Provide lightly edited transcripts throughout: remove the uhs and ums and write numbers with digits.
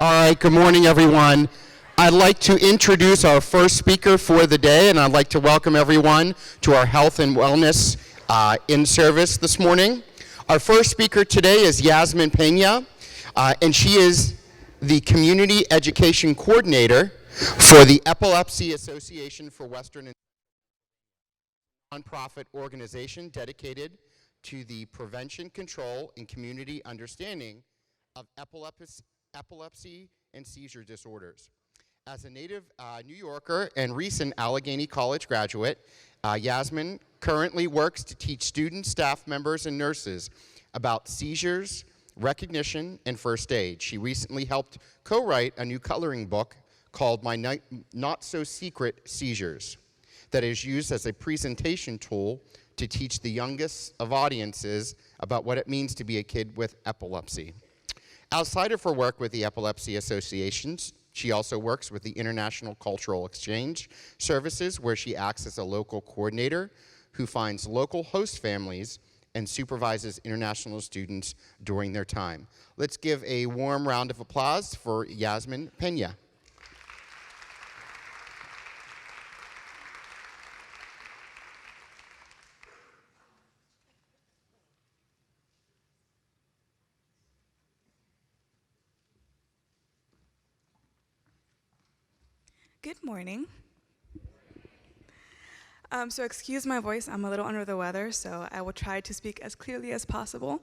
All right, good morning, everyone. I'd like to introduce our first speaker for the day, and I'd like to welcome everyone to our health and wellness in-service this morning. Our first speaker today is Yasmin Pena, and she is the Community Education Coordinator for the Epilepsy Association for Western and nonprofit organization dedicated to the prevention, control, and community understanding of epilepsy and seizure disorders. As a native New Yorker and recent Allegheny College graduate, Yasmin currently works to teach students, staff members, and nurses about seizures, recognition, and first aid. She recently helped co-write a new coloring book called My Not So Secret Seizures that is used as a presentation tool to teach the youngest of audiences about what it means to be a kid with epilepsy. Outside of her work with the Epilepsy Associations, she also works with the International Cultural Exchange Services, where she acts as a local coordinator who finds local host families and supervises international students during their time. Let's give a warm round of applause for Yasmin Pena. Good morning. So excuse my voice, I'm a little under the weather, so I will try to speak as clearly as possible.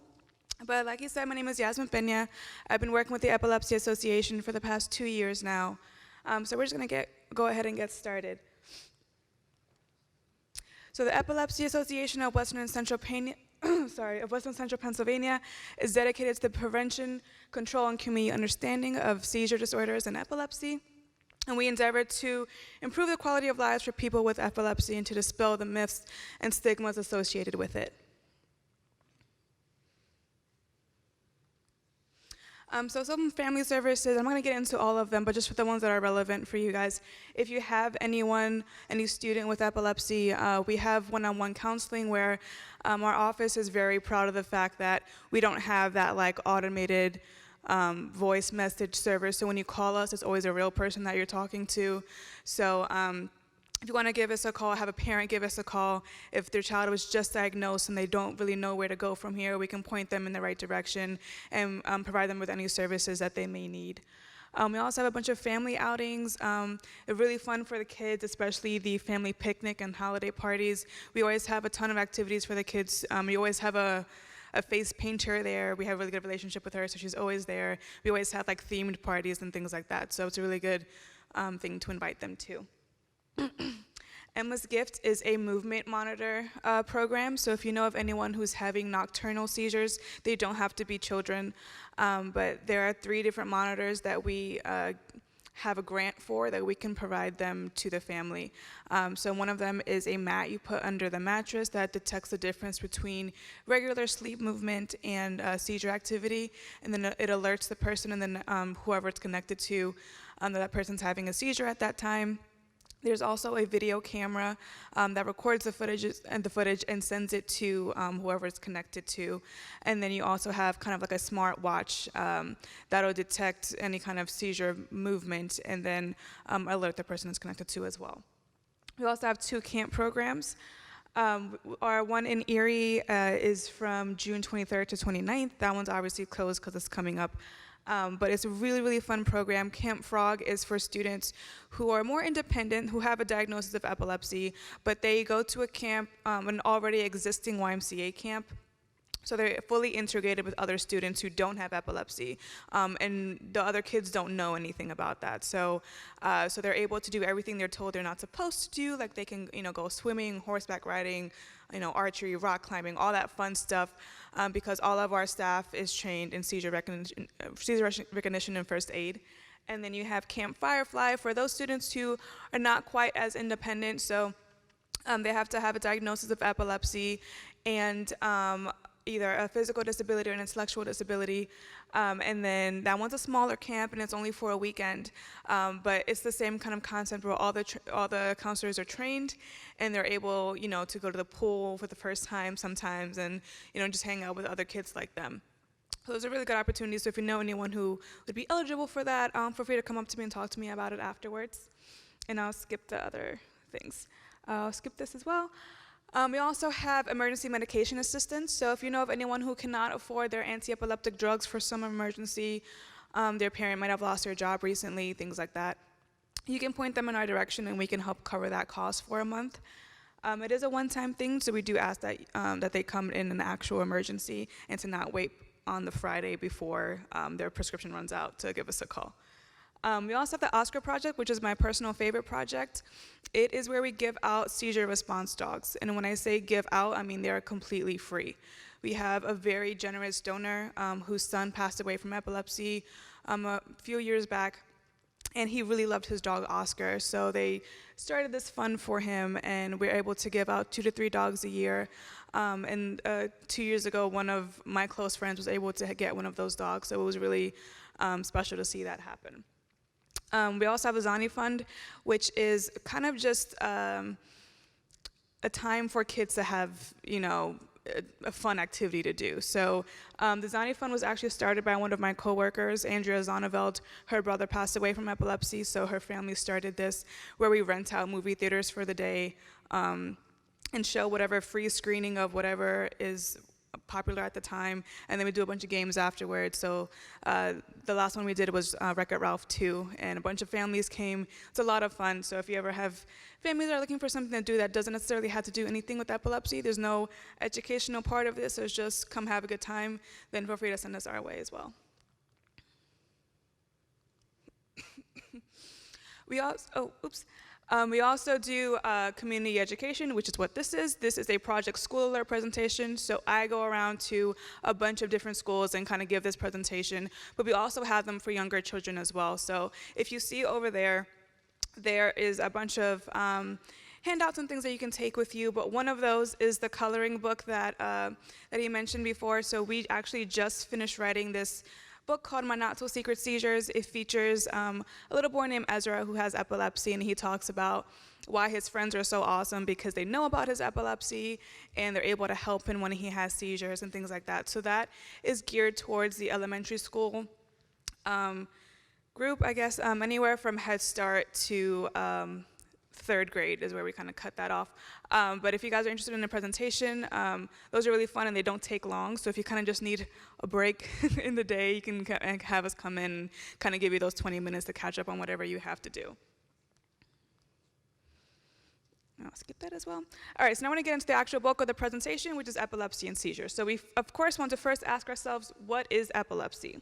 But like you said, my name is Yasmin Pena. I've been working with the Epilepsy Association for the past 2 years now. So we're just gonna go ahead and get started. So the Epilepsy Association of Western and Central Pennsylvania is dedicated to the prevention, control, and community understanding of seizure disorders and epilepsy. And we endeavor to improve the quality of lives for people with epilepsy and to dispel the myths and stigmas associated with it. So some family services, I'm not going to get into all of them, but just for the ones that are relevant for you guys. If you have any student with epilepsy, we have one-on-one counseling where our office is very proud of the fact that we don't have that like automated voice message service. So when you call us, it's always a real person that you're talking to. So if you want to give us a call, have a parent give us a call. If their child was just diagnosed and they don't really know where to go from here, we can point them in the right direction and provide them with any services that they may need. We also have a bunch of family outings. They're really fun for the kids, especially the family picnic and holiday parties. We always have a ton of activities for the kids. We always have a face painter there. We have a really good relationship with her, so she's always there. We always have like themed parties and things like that, so it's a really good thing to invite them to. Emma's Gift is a movement monitor program, so if you know of anyone who's having nocturnal seizures, they don't have to be children, but there are 3 different monitors that we have a grant for that we can provide them to the family. So one of them is a mat you put under the mattress that detects the difference between regular sleep movement and seizure activity, and then it alerts the person and then whoever it's connected to that person's having a seizure at that time. There's also a video camera that records the footage and sends it to whoever it's connected to. And then you also have kind of like a smart watch that'll detect any kind of seizure movement and then alert the person it's connected to as well. We also have 2 camp programs. Our one in Erie is from June 23rd to 29th. That one's obviously closed because it's coming up. But it's a really, really fun program. Camp Frog is for students who are more independent, who have a diagnosis of epilepsy, but they go to a camp, an already existing YMCA camp. So they're fully integrated with other students who don't have epilepsy, and the other kids don't know anything about that. So they're able to do everything they're told they're not supposed to do, like they can, go swimming, horseback riding, archery, rock climbing, all that fun stuff, because all of our staff is trained in seizure recognition and first aid. And then you have Camp Firefly for those students who are not quite as independent. So they have to have a diagnosis of epilepsy and either a physical disability or an intellectual disability, and then that one's a smaller camp and it's only for a weekend, but it's the same kind of concept where all the counselors are trained and they're able, to go to the pool for the first time sometimes and just hang out with other kids like them. So those are really good opportunities. So if you know anyone who would be eligible for that, feel free to come up to me and talk to me about it afterwards. And I'll skip the other things. I'll skip this as well. We also have emergency medication assistance. So if you know of anyone who cannot afford their anti-epileptic drugs for some emergency, their parent might have lost their job recently, things like that, you can point them in our direction and we can help cover that cost for a month. It is a one-time thing, so we do ask that, that they come in an actual emergency and to not wait on the Friday before their prescription runs out to give us a call. We also have the Oscar Project, which is my personal favorite project. It is where we give out seizure response dogs. And when I say give out, I mean they're completely free. We have a very generous donor whose son passed away from epilepsy a few years back. And he really loved his dog, Oscar. So they started this fund for him, and we're able to give out 2 to 3 dogs a year. And 2 years ago, one of my close friends was able to get one of those dogs. So it was really special to see that happen. We also have the Zani Fund, which is kind of just a time for kids to have, a fun activity to do. So the Zani Fund was actually started by one of my coworkers, Andrea Zonneveld. Her brother passed away from epilepsy, so her family started this, where we rent out movie theaters for the day and show whatever free screening of whatever is popular at the time, and then we do a bunch of games afterwards. So the last one we did was Wreck-It Ralph 2, and a bunch of families came. It's a lot of fun. So if you ever have families that are looking for something to do that doesn't necessarily have to do anything with epilepsy, there's no educational part of this, so it's just come have a good time, then feel free to send us our way as well. We also do community education, which is what this is. This is a Project School Alert presentation. So I go around to a bunch of different schools and kind of give this presentation, but we also have them for younger children as well. So if you see over there, there is a bunch of handouts and things that you can take with you, but one of those is the coloring book that he mentioned before. So we actually just finished writing this book called My Not So Secret Seizures. It features a little boy named Ezra who has epilepsy, and he talks about why his friends are so awesome because they know about his epilepsy and they're able to help him when he has seizures and things like that. So that is geared towards the elementary school group, I guess, anywhere from Head Start to 3rd grade is where we kind of cut that off. But if you guys are interested in the presentation, those are really fun and they don't take long. So if you kind of just need a break in the day, you can have us come in and kind of give you those 20 minutes to catch up on whatever you have to do. I'll skip that as well. All right, so now I want to get into the actual bulk of the presentation, which is epilepsy and seizures. So we, of course, want to first ask ourselves, what is epilepsy?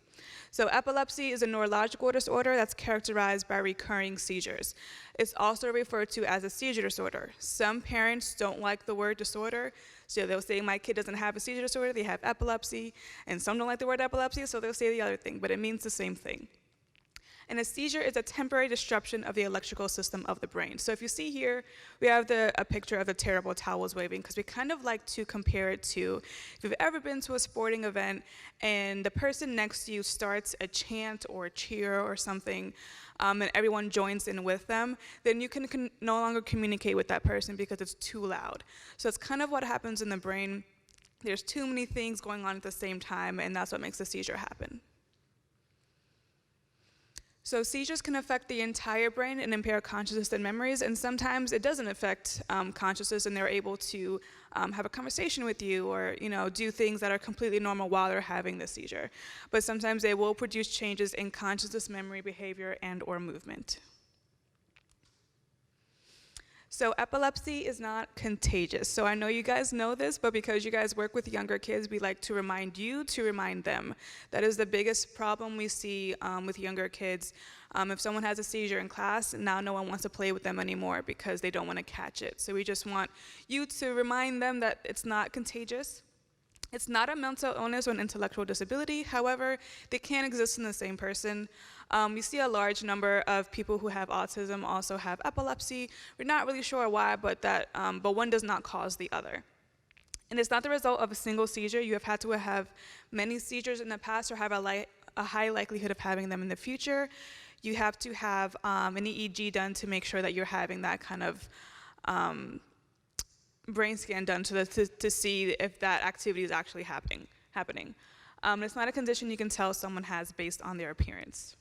So epilepsy is a neurological disorder that's characterized by recurring seizures. It's also referred to as a seizure disorder. Some parents don't like the word disorder, so they'll say, my kid doesn't have a seizure disorder, they have epilepsy. And some don't like the word epilepsy, so they'll say the other thing, but it means the same thing. And a seizure is a temporary disruption of the electrical system of the brain. So if you see here, we have a picture of the terrible towels waving, because we kind of like to compare it to, if you've ever been to a sporting event and the person next to you starts a chant or a cheer or something, and everyone joins in with them, then you can no longer communicate with that person because it's too loud. So it's kind of what happens in the brain. There's too many things going on at the same time, and that's what makes a seizure happen. So seizures can affect the entire brain and impair consciousness and memories, and sometimes it doesn't affect consciousness, and they're able to have a conversation with you or do things that are completely normal while they're having the seizure. But sometimes they will produce changes in consciousness, memory, behavior, and or movement. So epilepsy is not contagious. So I know you guys know this, but because you guys work with younger kids, we like to remind you to remind them. That is the biggest problem we see with younger kids. If someone has a seizure in class, now no one wants to play with them anymore because they don't want to catch it. So we just want you to remind them that it's not contagious. It's not a mental illness or an intellectual disability. However, they can exist in the same person. We see a large number of people who have autism also have epilepsy. We're not really sure why, but one does not cause the other. And it's not the result of a single seizure. You have had to have many seizures in the past or have a high likelihood of having them in the future. You have to have an EEG done to make sure that you're having that kind of brain scan done to see if that activity is actually happening. It's not a condition you can tell someone has based on their appearance.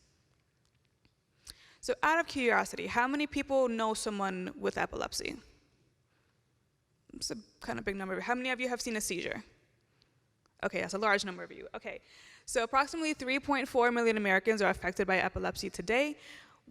So out of curiosity, how many people know someone with epilepsy? It's a kind of big number. How many of you have seen a seizure? Okay, that's a large number of you. Okay, so approximately 3.4 million Americans are affected by epilepsy today.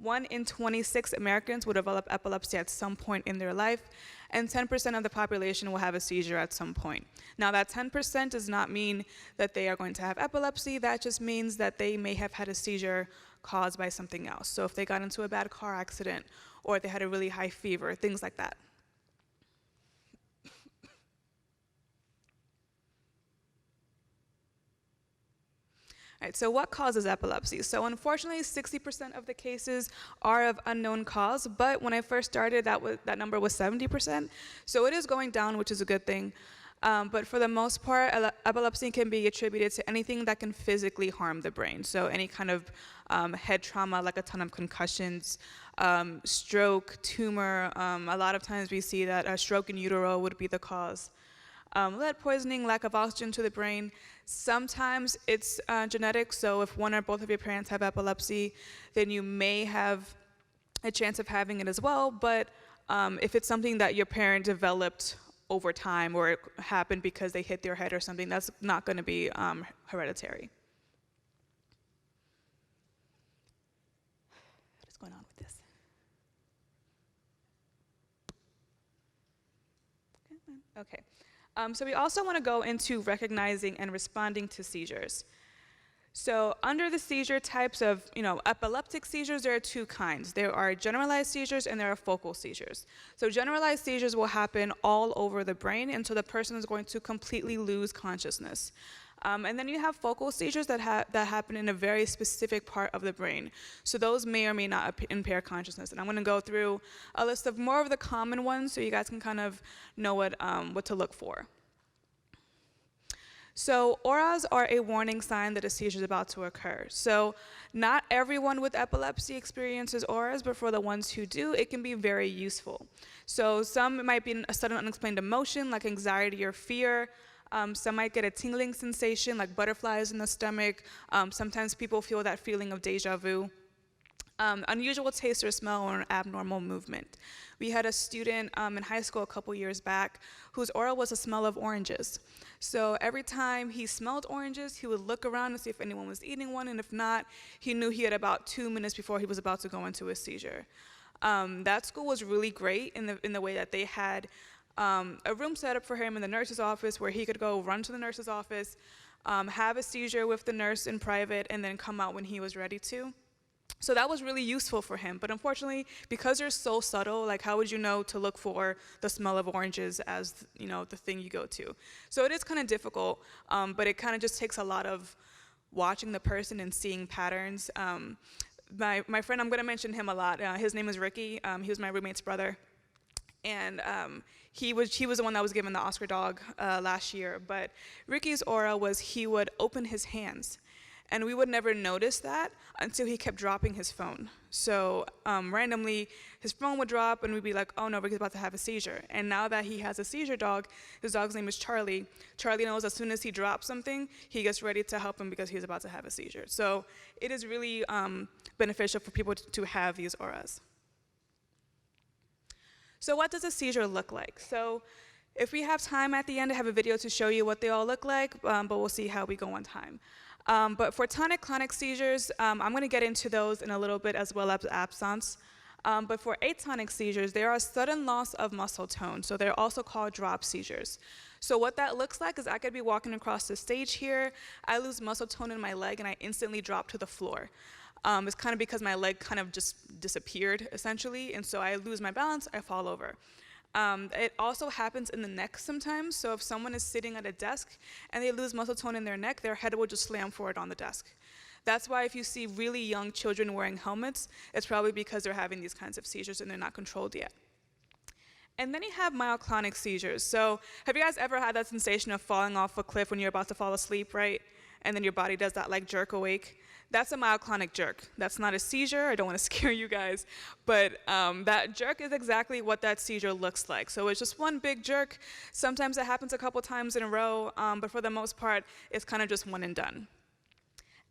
1 in 26 Americans will develop epilepsy at some point in their life, and 10% of the population will have a seizure at some point. Now, that 10% does not mean that they are going to have epilepsy. That just means that they may have had a seizure caused by something else. So if they got into a bad car accident, or they had a really high fever, things like that. All right, so what causes epilepsy? So unfortunately, 60% of the cases are of unknown cause, but when I first started, that number was 70%. So it is going down, which is a good thing. But for the most part, epilepsy can be attributed to anything that can physically harm the brain. So any kind of head trauma, like a ton of concussions, stroke, tumor. A lot of times we see that a stroke in utero would be the cause. Lead poisoning, lack of oxygen to the brain. Sometimes it's genetic, so if one or both of your parents have epilepsy, then you may have a chance of having it as well, but if it's something that your parent developed over time or it happened because they hit their head or something, that's not going to be hereditary. What is going on with this? Okay. So we also want to go into recognizing and responding to seizures. So under the seizure types of, epileptic seizures, there are two kinds. There are generalized seizures and there are focal seizures. So generalized seizures will happen all over the brain, and so the person is going to completely lose consciousness. And then you have focal seizures that happen in a very specific part of the brain. So those may or may not impair consciousness. And I'm going to go through a list of more of the common ones so you guys can kind of know what to look for. So auras are a warning sign that a seizure is about to occur. So not everyone with epilepsy experiences auras, but for the ones who do, it can be very useful. So some might be a sudden unexplained emotion like anxiety or fear. Some might get a tingling sensation like butterflies in the stomach. Sometimes people feel that feeling of deja vu. Unusual taste or smell or an abnormal movement. We had a student in high school a couple years back whose aura was the smell of oranges. So every time he smelled oranges, he would look around and see if anyone was eating one, and if not, he knew he had about 2 minutes before he was about to go into a seizure. That school was really great in the way that they had a room set up for him in the nurse's office where he could go run to the nurse's office, have a seizure with the nurse in private, and then come out when he was ready to. So that was really useful for him. But unfortunately, because they're so subtle, like how would you know to look for the smell of oranges as, the thing you go to? So it is kind of difficult, but it kind of just takes a lot of watching the person and seeing patterns. My friend, I'm going to mention him a lot. His name is Ricky. He was my roommate's brother. And he was the one that was given the Oscar dog last year. But Ricky's aura was he would open his hands. And we would never notice that until he kept dropping his phone. So randomly, his phone would drop, and we'd be like, oh no, Ricky's about to have a seizure. And now that he has a seizure dog, his dog's name is Charlie. Charlie knows as soon as he drops something, he gets ready to help him because he's about to have a seizure. So it is really beneficial for people to have these auras. So what does a seizure look like? So if we have time at the end, I have a video to show you what they all look like, but we'll see how we go on time. But for tonic-clonic seizures, I'm going to get into those in a little bit as well as absence. But for atonic seizures, they are a sudden loss of muscle tone. So they're also called drop seizures. So what that looks like is I could be walking across the stage here, I lose muscle tone in my leg, and I instantly drop to the floor. It's kind of because my leg kind of just disappeared, essentially, and so I lose my balance, I fall over. It also happens in the neck sometimes, so if someone is sitting at a desk and they lose muscle tone in their neck, their head will just slam forward on the desk. That's why if you see really young children wearing helmets, it's probably because they're having these kinds of seizures and they're not controlled yet. And then you have myoclonic seizures. So have you guys ever had that sensation of falling off a cliff when you're about to fall asleep, right? and then your body does that like jerk awake. That's a myoclonic jerk. That's not a seizure. I don't want to scare you guys, but that jerk is exactly what that seizure looks like. So it's just one big jerk. Sometimes it happens a couple times in a row, but for the most part, it's kind of just one and done.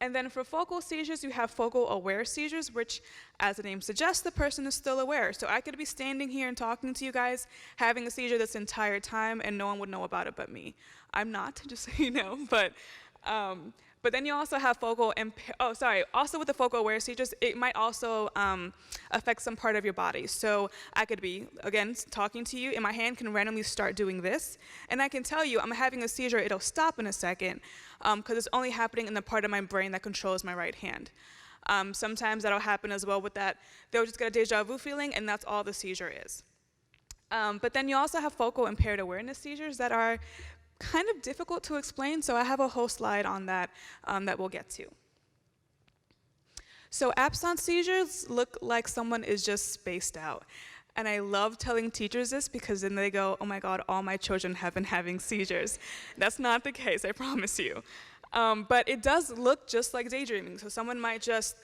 And then for focal seizures, you have focal aware seizures, which, as the name suggests, the person is still aware. So I could be standing here and talking to you guys, having a seizure this entire time, and no one would know about it but me. I'm not, just so you know, but then you also have also with the focal aware seizures, it might also affect some part of your body. So I could be, again, talking to you, and my hand can randomly start doing this, and I can tell you I'm having a seizure, it'll stop in a second, because it's only happening in the part of my brain that controls my right hand. Sometimes that'll happen as well with that. They'll just get a deja vu feeling, and that's all the seizure is. But then you also have focal impaired awareness seizures that are kind of difficult to explain, so I have a whole slide on that that we'll get to. So absence seizures look like someone is just spaced out. And I love telling teachers this because then they go, oh my God, all my children have been having seizures. That's not the case, I promise you. But it does look just like daydreaming. So someone might just,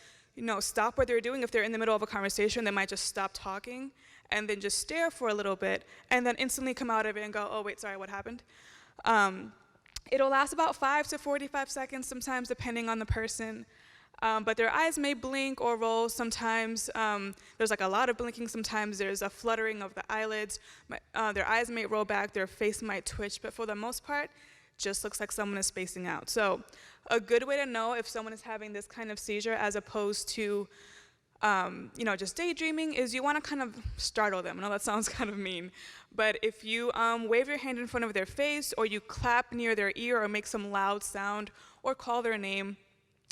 stop what they're doing. If they're in the middle of a conversation, they might just stop talking and then just stare for a little bit and then instantly come out of it and go, oh wait, sorry, what happened? It'll last about 5 to 45 seconds sometimes, depending on the person. But their eyes may blink or roll sometimes. There's like a lot of blinking sometimes. There's a fluttering of the eyelids. Their eyes may roll back. Their face might twitch. But for the most part, just looks like someone is spacing out. So a good way to know if someone is having this kind of seizure as opposed to just daydreaming is you want to kind of startle them. I know that sounds kind of mean, but if you wave your hand in front of their face or you clap near their ear or make some loud sound or call their name,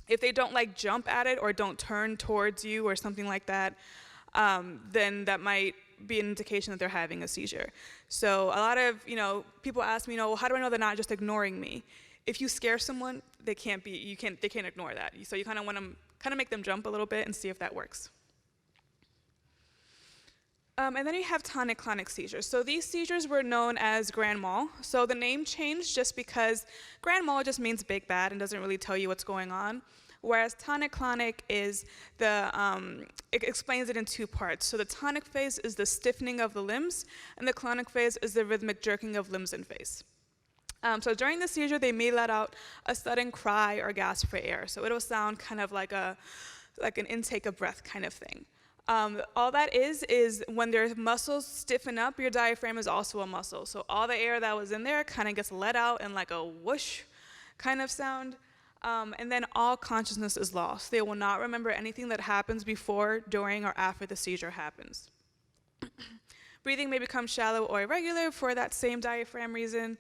if they don't like jump at it or don't turn towards you or something like that, then that might be an indication that they're having a seizure. So a lot of people ask me, well, how do I know they're not just ignoring me? If you scare someone, they can't ignore that. So you kind of want to make them jump a little bit and see if that works. And then you have tonic-clonic seizures. So these seizures were known as grand mal. So the name changed just because grand mal just means big bad and doesn't really tell you what's going on. Whereas tonic-clonic is it explains it in two parts. So the tonic phase is the stiffening of the limbs, and the clonic phase is the rhythmic jerking of limbs and face. So during the seizure, they may let out a sudden cry or gasp for air. So it'll sound kind of like an intake of breath kind of thing. All that is when their muscles stiffen up, your diaphragm is also a muscle. So all the air that was in there kind of gets let out in like a whoosh kind of sound. And then all consciousness is lost. They will not remember anything that happens before, during, or after the seizure happens. Breathing may become shallow or irregular for that same diaphragm reason.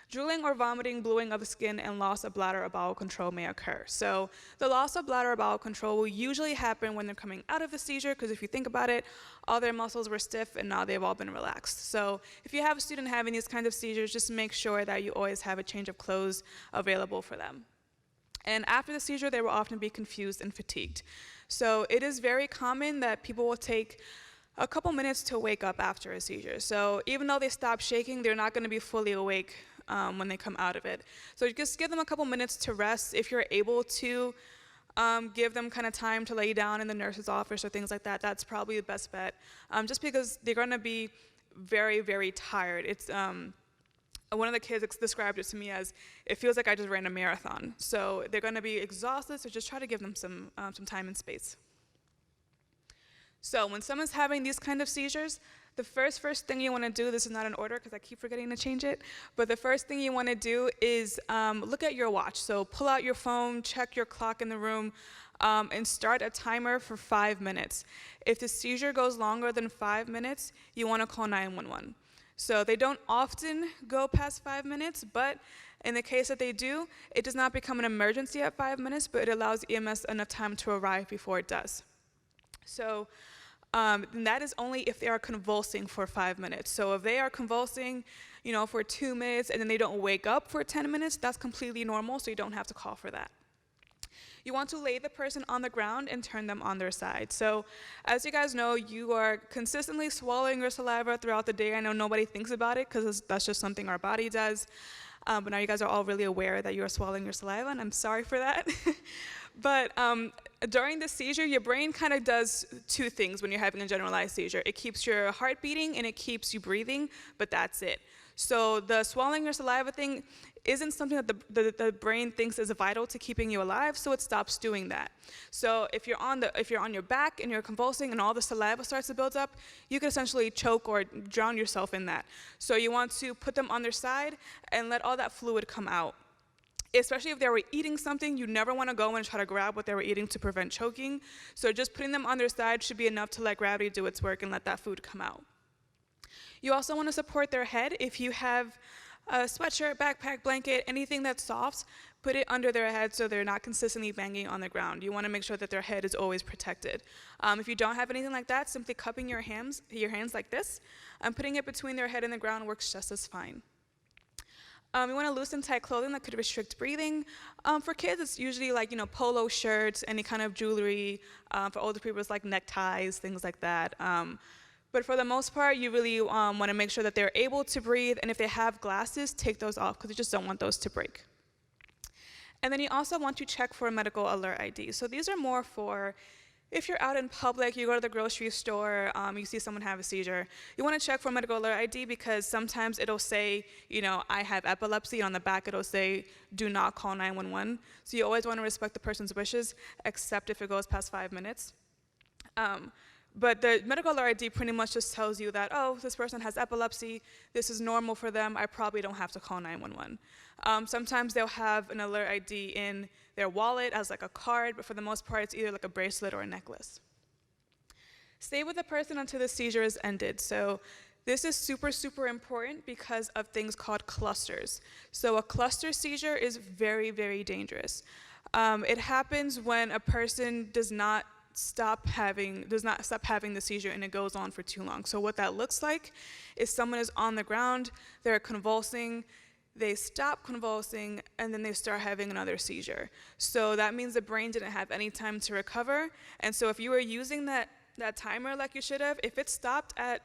Drooling or vomiting, bluing of the skin, and loss of bladder or bowel control may occur. So the loss of bladder or bowel control will usually happen when they're coming out of the seizure, because if you think about it, all their muscles were stiff and now they've all been relaxed. So if you have a student having these kinds of seizures, just make sure that you always have a change of clothes available for them. And after the seizure, they will often be confused and fatigued. So it is very common that people will take a couple minutes to wake up after a seizure. So even though they stop shaking, they're not going to be fully awake when they come out of it. So just give them a couple minutes to rest. If you're able to give them kind of time to lay down in the nurse's office or things like that, that's probably the best bet. Just because they're going to be very, very tired. It's one of the kids described it to me as, it feels like I just ran a marathon. So they're going to be exhausted, so just try to give them some time and space. So when someone's having these kind of seizures, the first thing you want to do, this is not in order because I keep forgetting to change it, but the first thing you want to do is look at your watch. So pull out your phone, check your clock in the room, and start a timer for 5 minutes. If the seizure goes longer than 5 minutes, you want to call 911. So they don't often go past 5 minutes, but in the case that they do, it does not become an emergency at 5 minutes, but it allows EMS enough time to arrive before it does. So and that is only if they are convulsing for 5 minutes. So if they are convulsing, for 2 minutes and then they don't wake up for 10 minutes, that's completely normal, so you don't have to call for that. You want to lay the person on the ground and turn them on their side. So as you guys know, you are consistently swallowing your saliva throughout the day. I know nobody thinks about it because that's just something our body does. But now you guys are all really aware that you are swallowing your saliva, and I'm sorry for that. But during the seizure, your brain kind of does two things when you're having a generalized seizure. It keeps your heart beating and it keeps you breathing, but that's it. So the swallowing your saliva thing isn't something that the brain thinks is vital to keeping you alive, so it stops doing that. So if you're on your back and you're convulsing and all the saliva starts to build up, you can essentially choke or drown yourself in that. So you want to put them on their side and let all that fluid come out. Especially if they were eating something, you never want to go and try to grab what they were eating to prevent choking. So just putting them on their side should be enough to let gravity do its work and let that food come out. You also want to support their head. If you have a sweatshirt, backpack, blanket, anything that's soft, put it under their head so they're not consistently banging on the ground. You want to make sure that their head is always protected. If you don't have anything like that, simply cupping your hands like this and putting it between their head and the ground works just as fine. You want to loosen tight clothing that could restrict breathing. For kids, it's usually like, polo shirts, any kind of jewelry. For older people, it's like neckties, things like that. But for the most part, you really want to make sure that they're able to breathe, and if they have glasses, take those off because you just don't want those to break. And then you also want to check for a medical alert ID. So these are more for if you're out in public, you go to the grocery store, you see someone have a seizure, you want to check for medical alert ID because sometimes it'll say, I have epilepsy, and on the back it'll say, do not call 911. So you always want to respect the person's wishes, except if it goes past 5 minutes. But the medical alert ID pretty much just tells you that, oh, this person has epilepsy, this is normal for them, I probably don't have to call 911. Sometimes they'll have an alert ID in their wallet as like a card, but for the most part, it's either like a bracelet or a necklace. Stay with the person until the seizure is ended. So this is super, super important because of things called clusters. So a cluster seizure is very, very dangerous. It happens when a person does not stop having the seizure and it goes on for too long. So what that looks like is someone is on the ground, they're convulsing, they stop convulsing, and then they start having another seizure. So that means the brain didn't have any time to recover. And so if you were using that timer like you should have, if it stopped at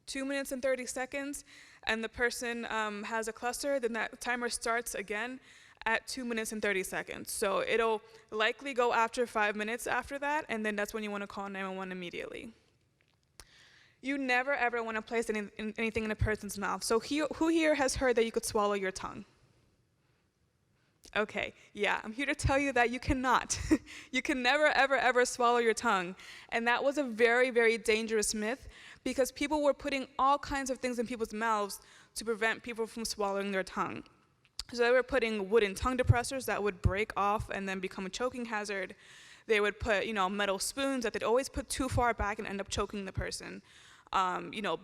2 minutes and 30 seconds and the person has a cluster, then that timer starts again at 2 minutes and 30 seconds. So it'll likely go after 5 minutes after that, and then that's when you want to call 911 immediately. You never, ever want to place anything in a person's mouth. So who here has heard that you could swallow your tongue? Okay, yeah, I'm here to tell you that you cannot. You can never, ever, ever swallow your tongue. And that was a very, very dangerous myth because people were putting all kinds of things in people's mouths to prevent people from swallowing their tongue. So they were putting wooden tongue depressors that would break off and then become a choking hazard. They would put, metal spoons that they'd always put too far back and end up choking the person.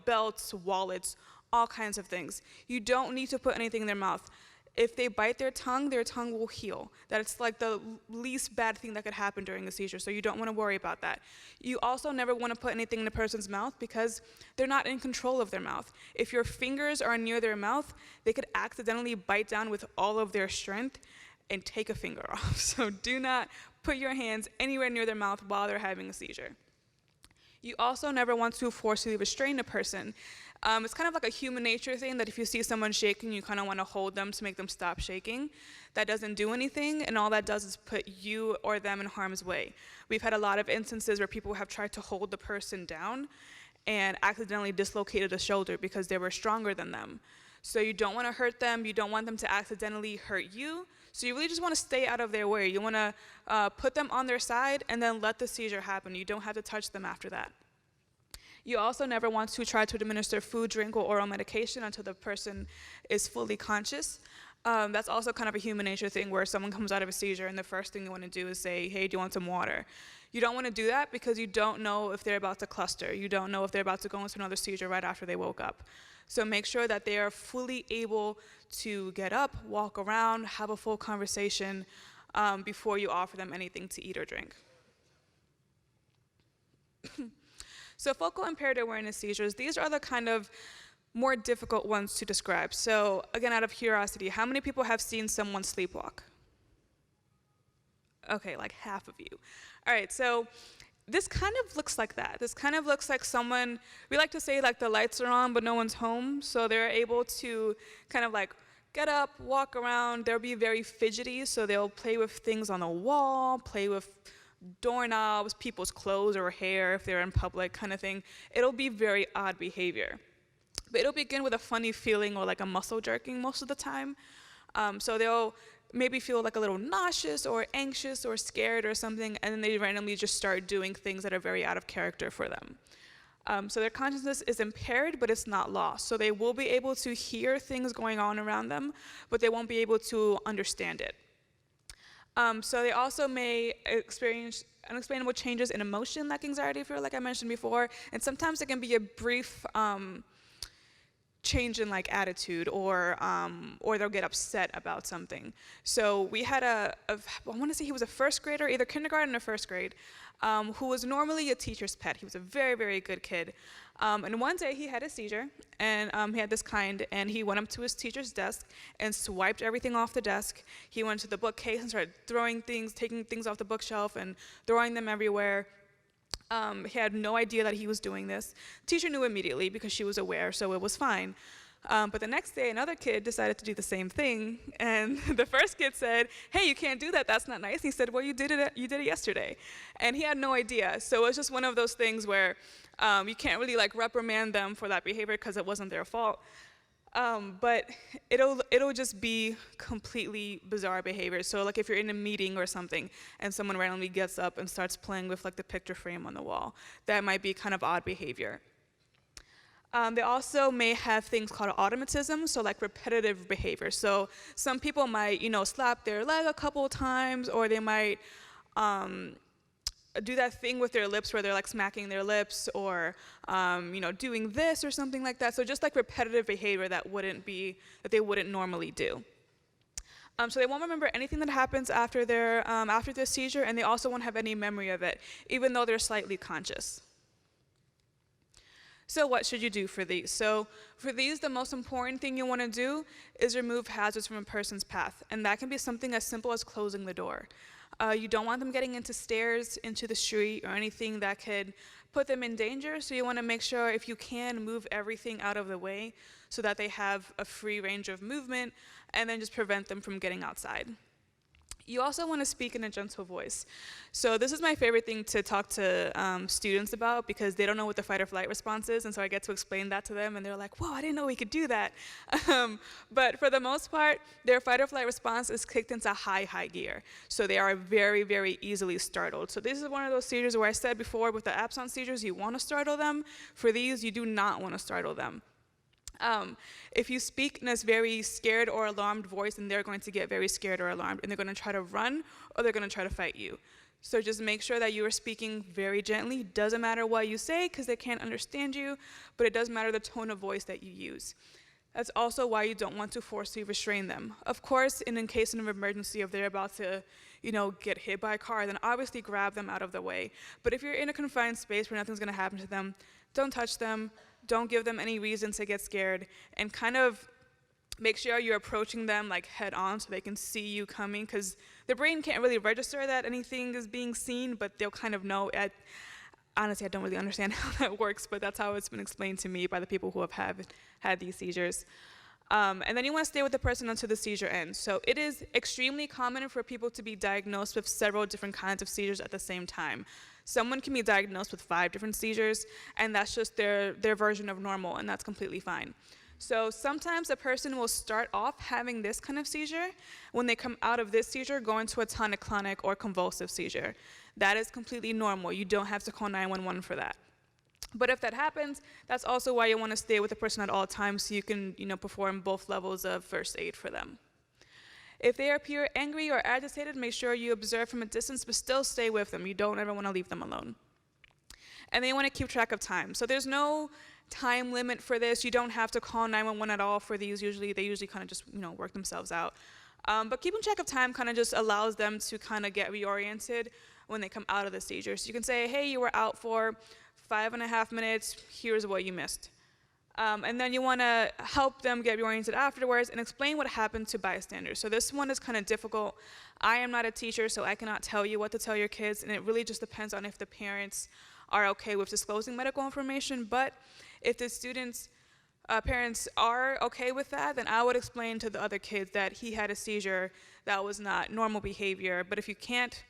Belts, wallets, all kinds of things. You don't need to put anything in their mouth. If they bite their tongue will heal. That's like the least bad thing that could happen during a seizure, so you don't want to worry about that. You also never want to put anything in a person's mouth because they're not in control of their mouth. If your fingers are near their mouth, they could accidentally bite down with all of their strength and take a finger off. So do not put your hands anywhere near their mouth while they're having a seizure. You also never want to forcibly restrain a person. It's kind of like a human nature thing that if you see someone shaking, you kind of want to hold them to make them stop shaking. That doesn't do anything, and all that does is put you or them in harm's way. We've had a lot of instances where people have tried to hold the person down and accidentally dislocated a shoulder because they were stronger than them. So you don't want to hurt them, you don't want them to accidentally hurt you, so you really just want to stay out of their way. You want to put them on their side and then let the seizure happen. You don't have to touch them after that. You also never want to try to administer food, drink, or oral medication until the person is fully conscious. That's also kind of a human nature thing where someone comes out of a seizure and the first thing you want to do is say, hey, do you want some water? You don't want to do that because you don't know if they're about to cluster. You don't know if they're about to go into another seizure right after they woke up. So make sure that they are fully able to get up, walk around, have a full conversation before you offer them anything to eat or drink. So focal impaired awareness seizures, these are the kind of more difficult ones to describe. So again, out of curiosity, how many people have seen someone sleepwalk? Okay, like half of you. All right, so this kind of looks like that. This kind of looks like someone, we like to say like the lights are on but no one's home, so they're able to kind of like get up, walk around. They'll be very fidgety, so they'll play with things on the wall, play with doorknobs, people's clothes or hair if they're in public, kind of thing. It'll be very odd behavior. But it'll begin with a funny feeling or like a muscle jerking most of the time. So they'll maybe feel like a little nauseous or anxious or scared or something, and then they randomly just start doing things that are very out of character for them. So their consciousness is impaired, but it's not lost. So they will be able to hear things going on around them, but they won't be able to understand it. So they also may experience unexplainable changes in emotion, like anxiety fear, like I mentioned before, and sometimes it can be a brief change in like attitude, or they'll get upset about something. So we had I want to say he was a first grader, either kindergarten or first grade, who was normally a teacher's pet. He was a very, very good kid. And one day he had a seizure, and he had this kind, and he went up to his teacher's desk and swiped everything off the desk. He went to the bookcase and started throwing things, taking things off the bookshelf and throwing them everywhere. He had no idea that he was doing this. Teacher knew immediately because she was aware, so it was fine. But the next day, another kid decided to do the same thing, and the first kid said, "Hey, you can't do that. That's not nice." And he said, "Well, you did it yesterday," and he had no idea. So it's just one of those things where you can't really like reprimand them for that behavior because it wasn't their fault. But it'll just be completely bizarre behavior. So like if you're in a meeting or something and someone randomly gets up and starts playing with like the picture frame on the wall, that might be kind of odd behavior. They also may have things called automatism, so like repetitive behavior. So some people might, slap their leg a couple of times, or they might do that thing with their lips where they're like smacking their lips, or doing this or something like that. So just like repetitive behavior that they wouldn't normally do. So they won't remember anything that happens after their seizure, and they also won't have any memory of it, even though they're slightly conscious. So what should you do for these? So for these, the most important thing you want to do is remove hazards from a person's path, and that can be something as simple as closing the door. You don't want them getting into stairs, into the street, or anything that could put them in danger, so you want to make sure, if you can, move everything out of the way so that they have a free range of movement, and then just prevent them from getting outside. You also want to speak in a gentle voice. So this is my favorite thing to talk to students about, because they don't know what the fight or flight response is, and so I get to explain that to them, and they're like, "Whoa, I didn't know we could do that." But for the most part, their fight or flight response is kicked into high gear. So they are very, very easily startled. So this is one of those seizures where I said before, with the absence seizures, you want to startle them. For these, you do not want to startle them. If you speak in this very scared or alarmed voice, then they're going to get very scared or alarmed, and they're going to try to run, or they're going to try to fight you. So just make sure that you are speaking very gently. Doesn't matter what you say, because they can't understand you, but it does matter the tone of voice that you use. That's also why you don't want to forcibly restrain them. Of course, in case of emergency, if they're about to, get hit by a car, then obviously grab them out of the way. But if you're in a confined space where nothing's going to happen to them, don't touch them. Don't give them any reason to get scared, and kind of make sure you're approaching them like head on so they can see you coming, because the brain can't really register that anything is being seen, but they'll kind of know. Honestly, I don't really understand how that works, but that's how it's been explained to me by the people who have had these seizures. And then you want to stay with the person until the seizure ends. So it is extremely common for people to be diagnosed with several different kinds of seizures at the same time. Someone can be diagnosed with 5 different seizures, and that's just their version of normal, and that's completely fine. So sometimes a person will start off having this kind of seizure. When they come out of this seizure, go into a tonic-clonic or convulsive seizure. That is completely normal. You don't have to call 911 for that. But if that happens, that's also why you want to stay with the person at all times, so you can, perform both levels of first aid for them. If they appear angry or agitated, make sure you observe from a distance, but still stay with them. You don't ever want to leave them alone. And then you want to keep track of time. So there's no time limit for this. You don't have to call 911 at all for these. They usually kind of just, work themselves out. But keeping track of time kind of just allows them to kind of get reoriented when they come out of the seizure. So you can say, "Hey, you were out for 5.5 minutes. Here's what you missed." And then you want to help them get reoriented afterwards and explain what happened to bystanders. So this one is kind of difficult. I am not a teacher, so I cannot tell you what to tell your kids, and it really just depends on if the parents are okay with disclosing medical information. But if the students parents are okay with that, then I would explain to the other kids that he had a seizure that was not normal behavior. But if you can't,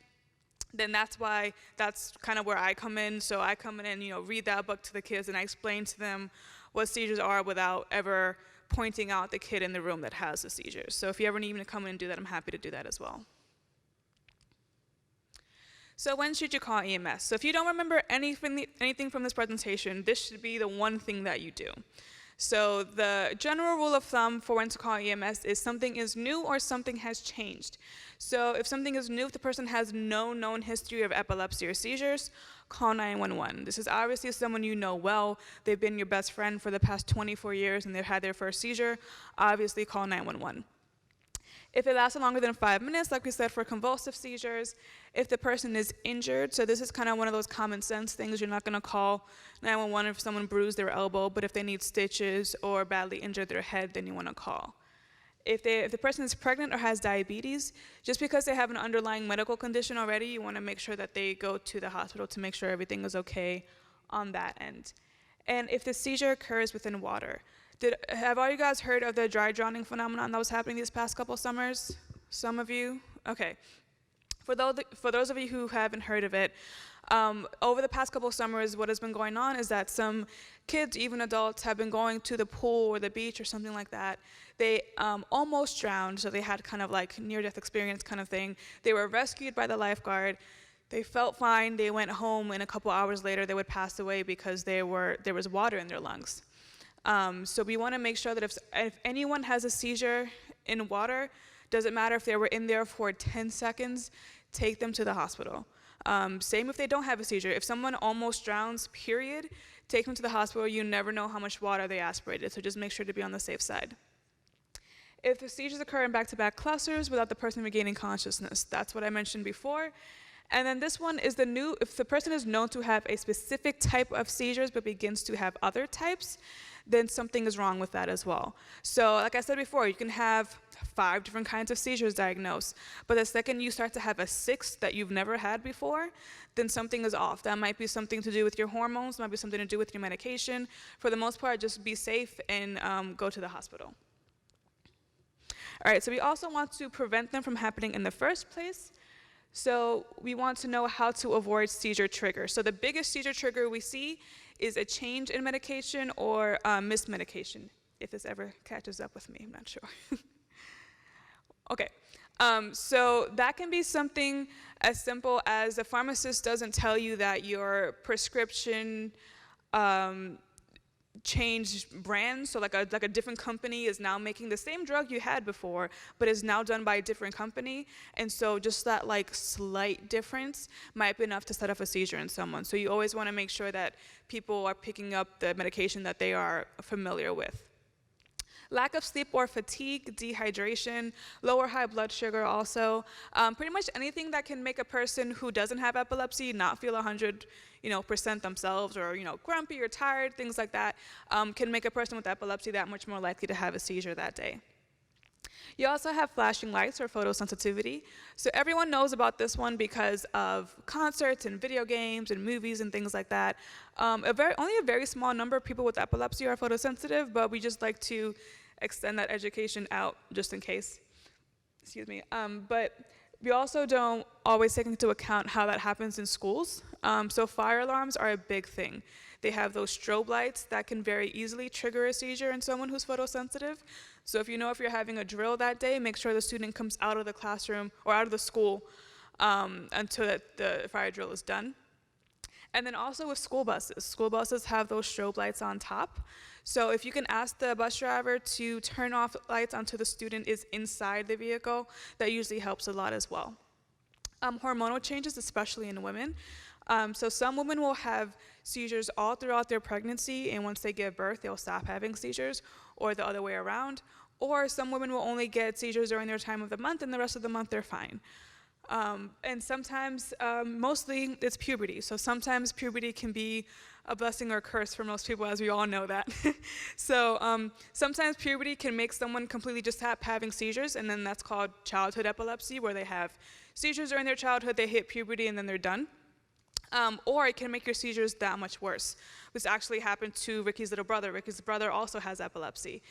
then that's kind of where I come in. So I come in and, read that book to the kids, and I explain to them what seizures are without ever pointing out the kid in the room that has the seizures. So if you ever need me to come in and do that, I'm happy to do that as well. So when should you call EMS? So if you don't remember anything from this presentation, this should be the one thing that you do. So the general rule of thumb for when to call EMS is something is new or something has changed. So if something is new, if the person has no known history of epilepsy or seizures, call 911. This is obviously someone you know well. They've been your best friend for the past 24 years and they've had their first seizure. Obviously, call 911. If it lasted longer than 5 minutes, like we said, for convulsive seizures, if the person is injured, so this is kind of one of those common sense things, you're not going to call 911 if someone bruised their elbow, but if they need stitches or badly injured their head, then you want to call. If the person is pregnant or has diabetes, just because they have an underlying medical condition already, you want to make sure that they go to the hospital to make sure everything is okay on that end. And if the seizure occurs within water, have all you guys heard of the dry drowning phenomenon that was happening these past couple summers? Some of you? Okay. For those of you who haven't heard of it, over the past couple summers, what has been going on is that some kids, even adults, have been going to the pool or the beach or something like that. They almost drowned, so they had kind of like near-death experience kind of thing. They were rescued by the lifeguard. They felt fine. They went home, and a couple hours later, they would pass away because there was water in their lungs. So we want to make sure that if anyone has a seizure in water, doesn't matter if they were in there for 10 seconds, take them to the hospital. Same if they don't have a seizure. If someone almost drowns, period, take them to the hospital. You never know how much water they aspirated, so just make sure to be on the safe side. If the seizures occur in back-to-back clusters without the person regaining consciousness, that's what I mentioned before. And then this one is if the person is known to have a specific type of seizures but begins to have other types, then something is wrong with that as well. So like I said before, you can have 5 different kinds of seizures diagnosed, but the second you start to have a 6th that you've never had before, then something is off. That might be something to do with your hormones, might be something to do with your medication. For the most part, just be safe and go to the hospital. All right, so we also want to prevent them from happening in the first place. So we want to know how to avoid seizure triggers. So the biggest seizure trigger we see is a change in medication or missed medication, if this ever catches up with me, I'm not sure. Okay, so that can be something as simple as the pharmacist doesn't tell you that your prescription changed brands, so like a different company is now making the same drug you had before, but is now done by a different company, and so just that like slight difference might be enough to set off a seizure in someone. So you always want to make sure that people are picking up the medication that they are familiar with. Lack of sleep or fatigue, dehydration, lower high blood sugar also. Pretty much anything that can make a person who doesn't have epilepsy not feel 100% themselves, or grumpy or tired, things like that, can make a person with epilepsy that much more likely to have a seizure that day. You also have flashing lights or photosensitivity. So everyone knows about this one because of concerts and video games and movies and things like that. Only a very small number of people with epilepsy are photosensitive, but we just like to extend that education out just in case. Excuse me. But we also don't always take into account how that happens in schools. So fire alarms are a big thing. They have those strobe lights that can very easily trigger a seizure in someone who's photosensitive. So if you're having a drill that day, make sure the student comes out of the classroom or out of the school until the fire drill is done. And then also with school buses have those strobe lights on top. So if you can ask the bus driver to turn off lights until the student is inside the vehicle, that usually helps a lot as well. Hormonal changes, especially in women. So some women will have seizures all throughout their pregnancy, and once they give birth, they'll stop having seizures, or the other way around. Or some women will only get seizures during their time of the month, and the rest of the month they're fine. And sometimes, mostly, it's puberty. So sometimes puberty can be a blessing or a curse for most people, as we all know that. So sometimes puberty can make someone completely just stop having seizures, and then that's called childhood epilepsy, where they have seizures during their childhood, they hit puberty, and then they're done. Or it can make your seizures that much worse. This actually happened to Ricky's little brother. Ricky's brother also has epilepsy.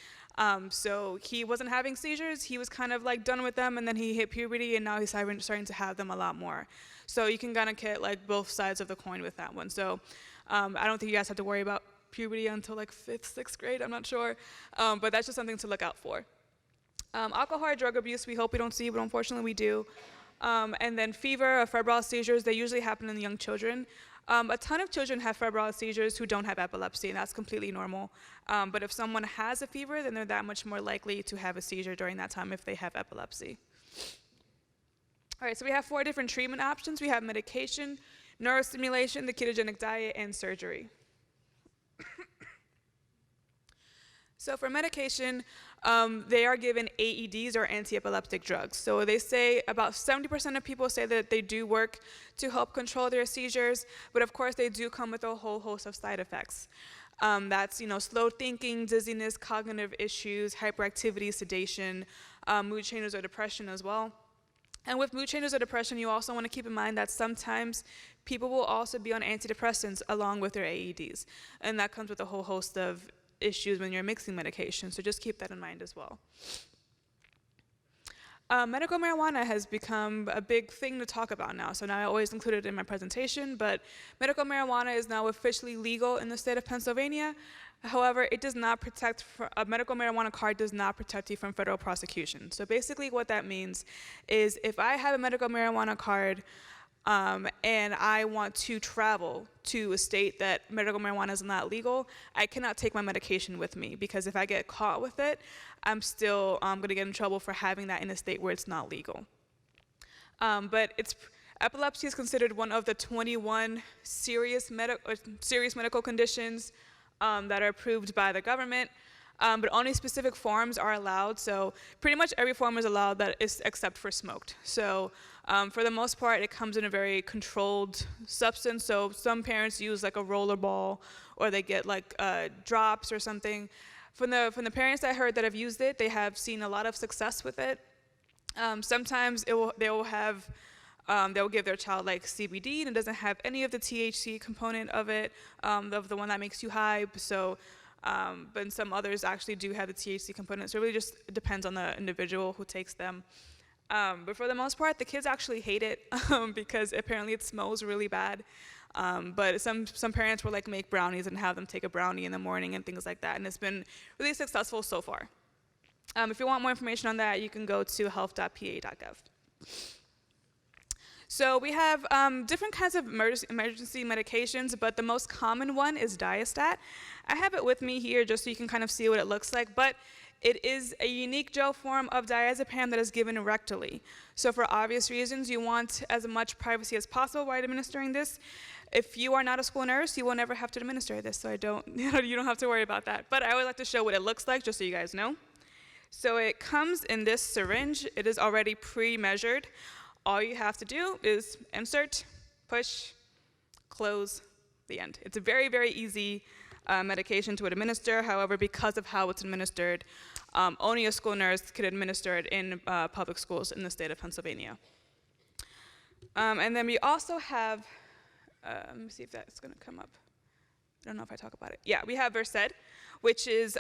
So he wasn't having seizures, he was kind of like done with them, and then he hit puberty, and now he's starting to have them a lot more. So you can kind of get like both sides of the coin with that one. So I don't think you guys have to worry about puberty until like 5th, 6th grade, I'm not sure. But that's just something to look out for. Alcohol or drug abuse, we hope we don't see, but unfortunately we do. And then fever or febrile seizures, they usually happen in young children. A ton of children have febrile seizures who don't have epilepsy, and that's completely normal. But if someone has a fever, then they're that much more likely to have a seizure during that time if they have epilepsy. All right, so we have 4 different treatment options. We have medication, neurostimulation, the ketogenic diet, and surgery. So for medication, they are given AEDs or anti-epileptic drugs. So they say about 70% of people say that they do work to help control their seizures, but of course they do come with a whole host of side effects. That's slow thinking, dizziness, cognitive issues, hyperactivity, sedation, mood changes or depression as well. And with mood changes or depression, you also want to keep in mind that sometimes people will also be on antidepressants along with their AEDs, and that comes with a whole host of issues when you're mixing medication, so just keep that in mind as well. Medical marijuana has become a big thing to talk about now, so now I always include it in my presentation, but medical marijuana is now officially legal in the state of Pennsylvania. However, it does not protect, a medical marijuana card does not protect you from federal prosecution. So basically what that means is if I have a medical marijuana card and I want to travel to a state that medical marijuana is not legal, I cannot take my medication with me, because if I get caught with it, I'm still going to get in trouble for having that in a state where it's not legal. But epilepsy is considered one of the 21 serious medical conditions that are approved by the government. But only specific forms are allowed, so pretty much every form is allowed that is except for smoked. So for the most part, it comes in a very controlled substance, so some parents use like a roller ball, or they get like drops or something. From the parents I heard that have used it, they have seen a lot of success with it. Sometimes they'll give their child like CBD, and it doesn't have any of the THC component of it, of the one that makes you high. So but some others actually do have the THC component, so it really just depends on the individual who takes them. But for the most part, the kids actually hate it because apparently it smells really bad. But some parents will like make brownies and have them take a brownie in the morning and things like that, and it's been really successful so far. If you want more information on that, you can go to health.pa.gov. So we have different kinds of emergency medications, but the most common one is Diastat. I have it with me here just so you can kind of see what it looks like, but it is a unique gel form of diazepam that is given rectally. So for obvious reasons, you want as much privacy as possible while administering this. If you are not a school nurse, you will never have to administer this, so you don't have to worry about that. But I always like to show what it looks like just so you guys know. So it comes in this syringe. It is already pre-measured. All you have to do is insert, push, close, the end. It's a very, very easy medication to administer. However, because of how it's administered, only a school nurse could administer it in public schools in the state of Pennsylvania. And then we also have, let me see if that's going to come up. I don't know if I talk about it. Yeah, we have Versed, which is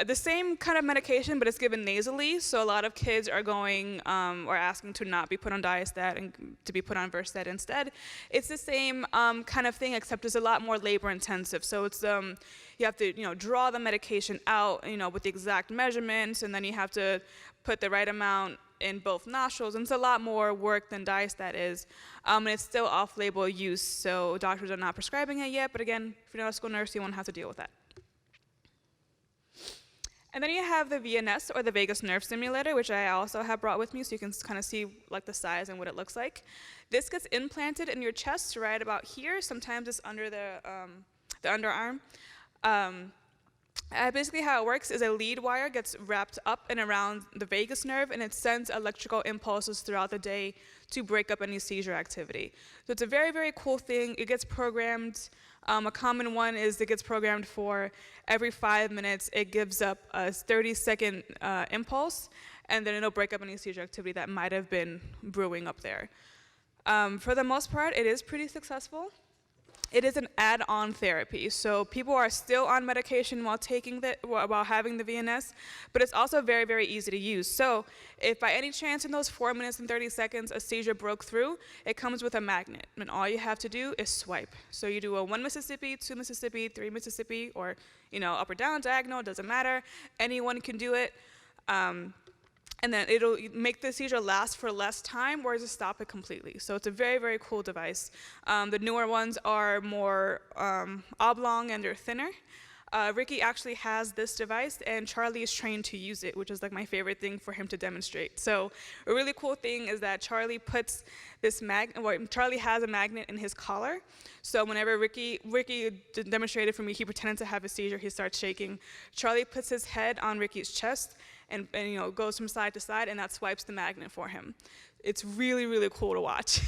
the same kind of medication, but it's given nasally. So a lot of kids are going or asking to not be put on Diastat and to be put on Versed instead. It's the same kind of thing, except it's a lot more labor intensive. So it's you have to draw the medication out with the exact measurements, and then you have to put the right amount in both nostrils, and it's a lot more work than Diastat is. And it's still off-label use, so doctors are not prescribing it yet. But again, if you're not a school nurse, you won't have to deal with that. And then you have the VNS, or the vagus nerve stimulator, which I also have brought with me, so you can kind of see like the size and what it looks like. This gets implanted in your chest right about here. Sometimes it's under the underarm. Basically how it works is a lead wire gets wrapped up and around the vagus nerve, and it sends electrical impulses throughout the day to break up any seizure activity. So it's a very, very cool thing. It gets programmed. A common one is it gets programmed for every 5 minutes. It gives up a 30-second impulse, and then it'll break up any seizure activity that might have been brewing up there. For the most part, it is pretty successful. It is an add-on therapy, so people are still on medication while while having the VNS, but it's also very, very easy to use. So if by any chance in those 4 minutes and 30 seconds a seizure broke through, it comes with a magnet, and all you have to do is swipe. So you do a 1 Mississippi, 2 Mississippi, 3 Mississippi, or up or down, diagonal, doesn't matter. Anyone can do it. And then it'll make the seizure last for less time or just stop it completely. So it's a very, very cool device. The newer ones are more oblong and they're thinner. Ricky actually has this device, and Charlie is trained to use it, which is like my favorite thing for him to demonstrate. So a really cool thing is that Charlie puts this Charlie has a magnet in his collar. So whenever Ricky demonstrated for me, he pretended to have a seizure, he starts shaking. Charlie puts his head on Ricky's chest and goes from side to side, and that swipes the magnet for him. It's really, really cool to watch.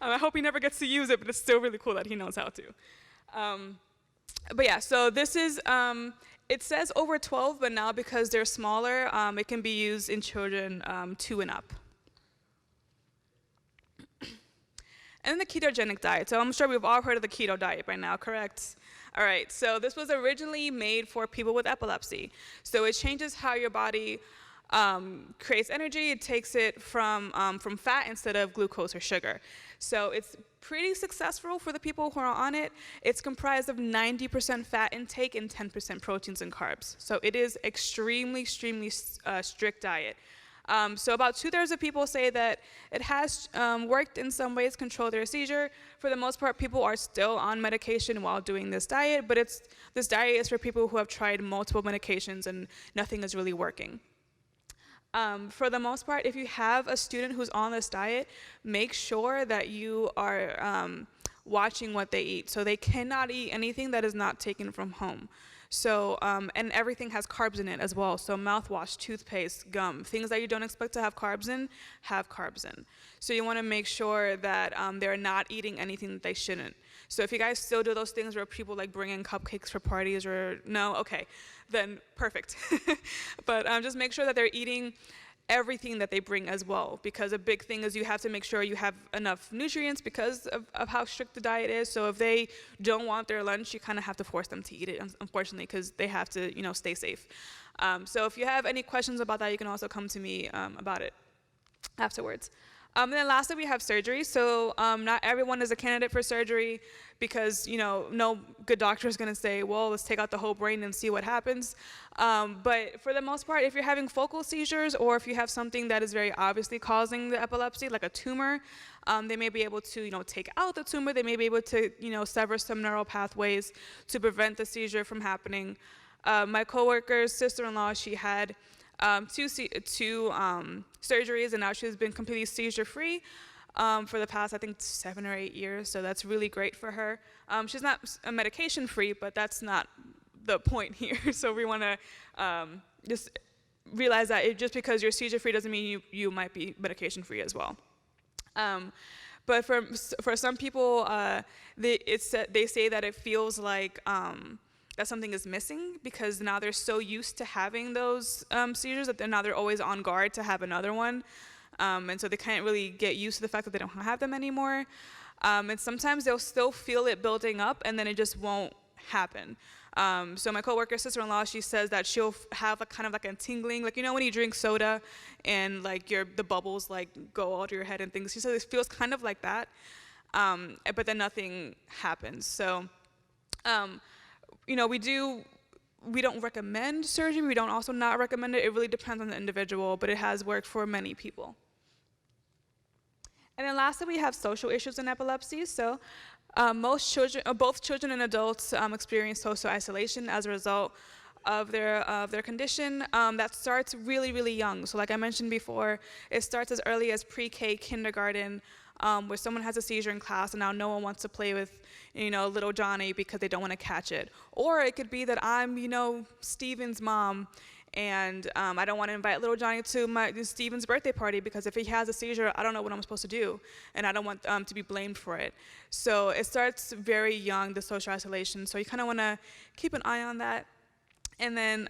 I hope he never gets to use it, but it's still really cool that he knows how to. But yeah, so this is, it says over 12, but now because they're smaller, it can be used in children 2 and up. And then the ketogenic diet. So I'm sure we've all heard of the keto diet by now, correct? All right, so this was originally made for people with epilepsy. So it changes how your body creates energy. It takes it from fat instead of glucose or sugar. So it's pretty successful for the people who are on it. It's comprised of 90% fat intake and 10% proteins and carbs. So it is extremely, extremely strict diet. So about 2/3 of people say that it has worked in some ways, control their seizure. For the most part, people are still on medication while doing this diet, but this diet is for people who have tried multiple medications and nothing is really working. For the most part, if you have a student who's on this diet, make sure that you are watching what they eat. So they cannot eat anything that is not taken from home. So, and everything has carbs in it as well. So mouthwash, toothpaste, gum, things that you don't expect to have carbs in, have carbs in. So you want to make sure that they're not eating anything that they shouldn't. So if you guys still do those things where people like bring in cupcakes for parties or no, okay, then perfect. But just make sure that they're eating everything that they bring as well, because a big thing is you have to make sure you have enough nutrients because of how strict the diet is. So if they don't want their lunch, you kind of have to force them to eat it, unfortunately, because they have to stay safe. So if you have any questions about that, you can also come to me about it afterwards. And then lastly, we have surgery. So not everyone is a candidate for surgery because, no good doctor is going to say, well, let's take out the whole brain and see what happens. But for the most part, if you're having focal seizures or if you have something that is very obviously causing the epilepsy, like a tumor, they may be able to, take out the tumor. They may be able to, sever some neural pathways to prevent the seizure from happening. My coworker's sister-in-law, she had two surgeries, and now she's been completely seizure-free for the past, I think, 7 or 8 years. So that's really great for her. She's not medication-free, but that's not the point here. So we want to just realize that just because you're seizure-free doesn't mean you might be medication-free as well. But for some people, they say that it feels like that something is missing because now they're so used to having those seizures that they're always on guard to have another one. And so they can't really get used to the fact that they don't have them anymore. And sometimes they'll still feel it building up and then it just won't happen. So my coworker's sister-in-law, she says that she'll have kind of like a tingling, like when you drink soda and like the bubbles like go all to your head and things. She says it feels kind of like that, but then nothing happens. So, we don't recommend surgery. We don't also not recommend it. It really depends on the individual, but it has worked for many people. And then lastly, we have social issues in epilepsy. So both children and adults experience social isolation as a result of their condition. That starts really, really young. So like I mentioned before, it starts as early as pre-K, kindergarten, where someone has a seizure in class and now no one wants to play with, little Johnny because they don't want to catch it. Or it could be that I'm, Steven's mom and I don't want to invite little Johnny to Steven's birthday party because if he has a seizure, I don't know what I'm supposed to do and I don't want to be blamed for it. So it starts very young, the social isolation. So you kind of want to keep an eye on that. And then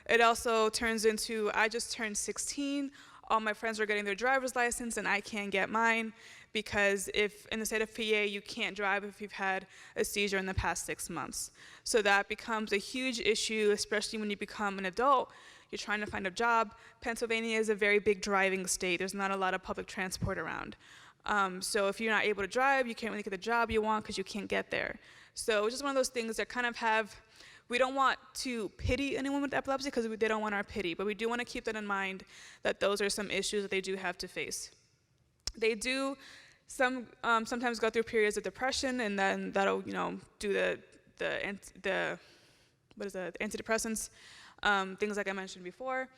it also turns into, I just turned 16. All my friends are getting their driver's license and I can't get mine because if in the state of PA you can't drive if you've had a seizure in the past 6 months. So that becomes a huge issue, especially when you become an adult. You're trying to find a job. Pennsylvania is a very big driving state. There's not a lot of public transport around. So if you're not able to drive, you can't really get the job you want because you can't get there. So it's just one of those things that kind of have, we don't want to pity anyone with epilepsy because they don't want our pity, but we do want to keep that in mind that those are some issues that they do have to face. They do sometimes go through periods of depression, and then that'll, do the antidepressants, things like I mentioned before.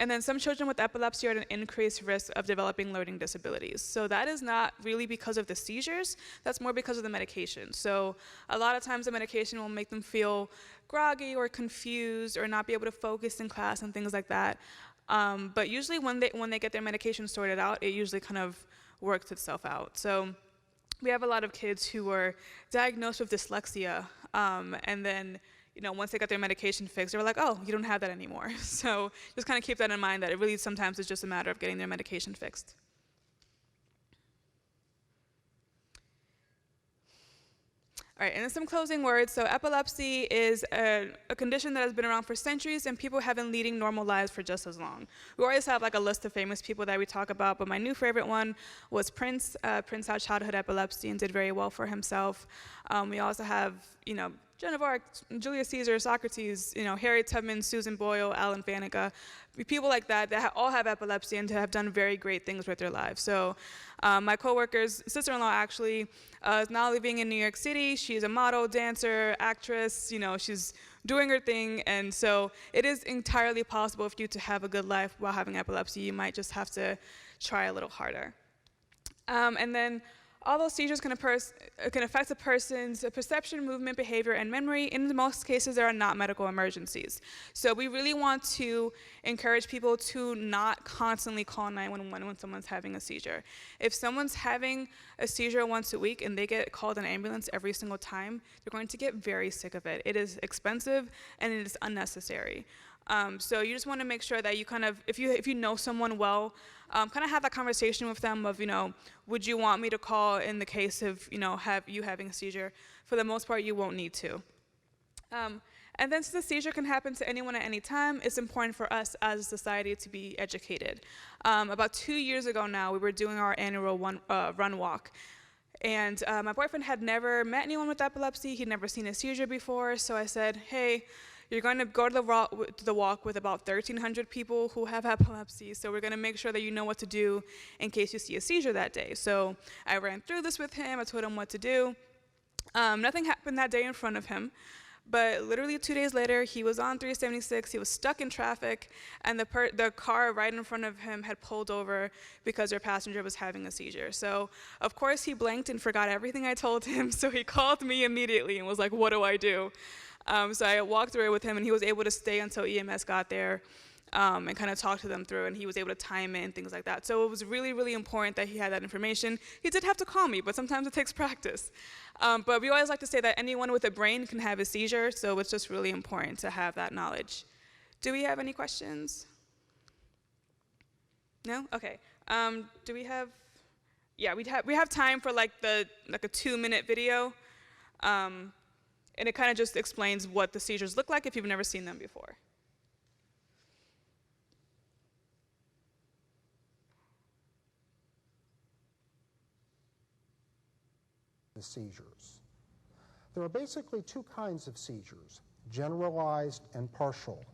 And then some children with epilepsy are at an increased risk of developing learning disabilities. So that is not really because of the seizures, that's more because of the medication. So a lot of times the medication will make them feel groggy or confused or not be able to focus in class and things like that. But usually when they get their medication sorted out, it usually kind of works itself out. So we have a lot of kids who were diagnosed with dyslexia, and then once they got their medication fixed, they were like, oh, you don't have that anymore. So just kind of keep that in mind, that it really sometimes is just a matter of getting their medication fixed. All right, and then some closing words. So epilepsy is a condition that has been around for centuries, and people have been leading normal lives for just as long. We always have like a list of famous people that we talk about, but my new favorite one was Prince. Prince had childhood epilepsy and did very well for himself. We also have, Joan of Arc, Julius Caesar, Socrates, Harriet Tubman, Susan Boyle, Alan Faneca, people like that all have epilepsy and have done very great things with their lives. So my coworker's sister-in-law actually is now living in New York City. She's a model, dancer, actress, she's doing her thing. And so it is entirely possible for you to have a good life while having epilepsy. You might just have to try a little harder. And then although seizures can affect a person's perception, movement, behavior, and memory, in most cases, there are not medical emergencies. So we really want to encourage people to not constantly call 911 when someone's having a seizure. If someone's having a seizure once a week and they get called an ambulance every single time, they're going to get very sick of it. It is expensive and it is unnecessary. So you just want to make sure that you kind of, if you know someone well, kind of have that conversation with them of, would you want me to call in the case of, having a seizure? For the most part, you won't need to. And then since the seizure can happen to anyone at any time, it's important for us as a society to be educated. About 2 years ago now, we were doing our annual run walk. And my boyfriend had never met anyone with epilepsy. He'd never seen a seizure before. So I said, hey, you're going to go to the walk with about 1,300 people who have epilepsy, so we're going to make sure that you know what to do in case you see a seizure that day. So I ran through this with him. I told him what to do. Nothing happened that day in front of him, but literally 2 days later, he was on 376. He was stuck in traffic, and the car right in front of him had pulled over because their passenger was having a seizure. So of course, he blanked and forgot everything I told him, so he called me immediately and was like, what do I do? So I walked through it with him, and he was able to stay until EMS got there and kind of talk to them through, and he was able to time it and things like that. So it was really, really important that he had that information. He did have to call me, but sometimes it takes practice. But we always like to say that anyone with a brain can have a seizure, so it's just really important to have that knowledge. Do we have any questions? No? Okay. Do we have? Yeah, we have time for like a 2-minute video. And it kind of just explains what the seizures look like if you've never seen them before. The seizures. There are basically two kinds of seizures, generalized and partial.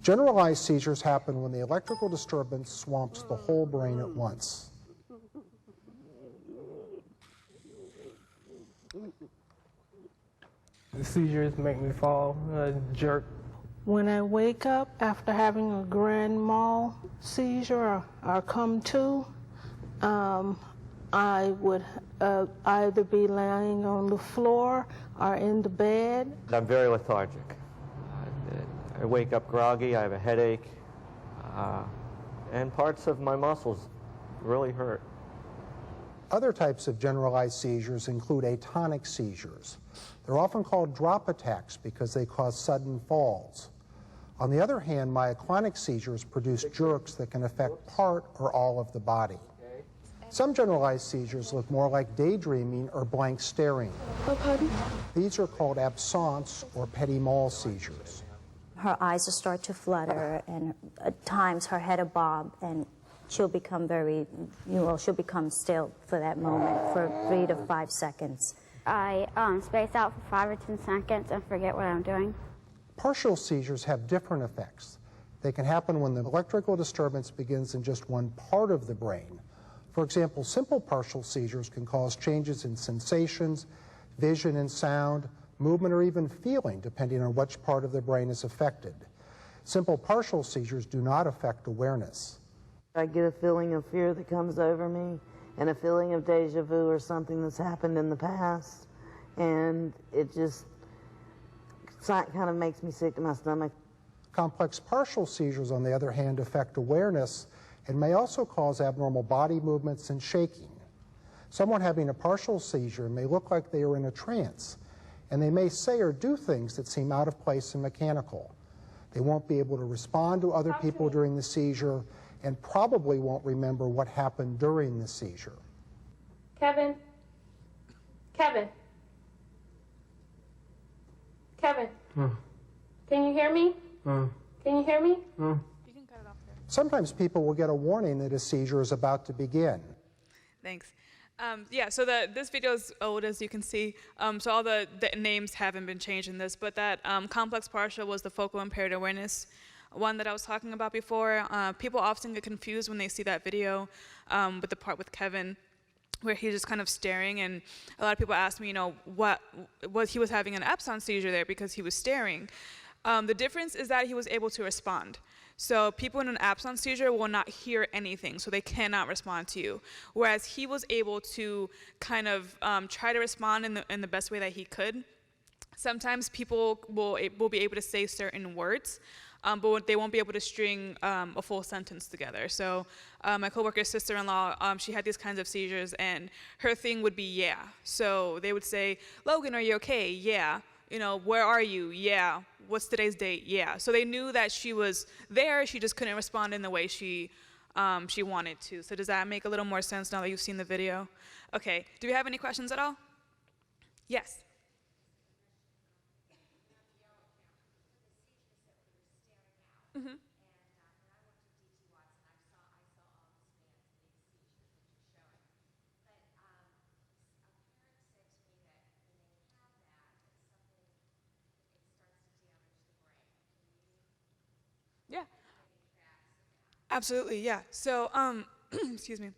Generalized seizures happen when the electrical disturbance swamps the whole brain at once. The seizures make me fall, jerk. When I wake up after having a grand mal seizure or come to, I would either be lying on the floor or in the bed. I'm very lethargic. I wake up groggy, I have a headache, and parts of my muscles really hurt. Other types of generalized seizures include atonic seizures. They're often called drop attacks because they cause sudden falls. On the other hand, myoclonic seizures produce jerks that can affect part or all of the body. Some generalized seizures look more like daydreaming or blank staring. Oh, pardon? These are called absence or petit mal seizures. Her eyes will start to flutter, and at times her head will bob, and she'll become she'll become still for that moment for 3 to 5 seconds. I space out for 5 or 10 seconds and forget what I'm doing. Partial seizures have different effects. They can happen when the electrical disturbance begins in just one part of the brain. For example, simple partial seizures can cause changes in sensations, vision and sound, movement, or even feeling, depending on which part of the brain is affected. Simple partial seizures do not affect awareness. I get a feeling of fear that comes over me and a feeling of deja vu or something that's happened in the past, and it just kind of makes me sick to my stomach. Complex partial seizures, on the other hand, affect awareness and may also cause abnormal body movements and shaking. Someone having a partial seizure may look like they are in a trance, and they may say or do things that seem out of place and mechanical. They won't be able to respond to other people during the seizure and probably won't remember what happened during the seizure. Kevin? Kevin? Kevin? Can you hear me? Can you hear me? You can cut it off there. Sometimes people will get a warning that a seizure is about to begin. Thanks. Yeah, so this video is old, as you can see. So all the names haven't been changed in this, but that complex partial was the focal impaired awareness one that I was talking about before. People often get confused when they see that video with the part with Kevin, where he's just kind of staring, and a lot of people ask me, you know, what he was having an absence seizure there because he was staring. The difference is that he was able to respond. So people in an absence seizure will not hear anything, so they cannot respond to you. Whereas he was able to kind of try to respond in the best way that he could. Sometimes people will be able to say certain words, but they won't be able to string a full sentence together. So my coworker's sister-in-law, she had these kinds of seizures, and her thing would be yeah. So they would say, "Logan, are you okay?" "Yeah." You know, "Where are you?" "Yeah." "What's today's date?" "Yeah." So they knew that she was there, she just couldn't respond in the way she wanted to. So does that make a little more sense now that you've seen the video? Okay, do we have any questions at all? Yes. Mm-hmm. Yeah. Absolutely, yeah. So, excuse me.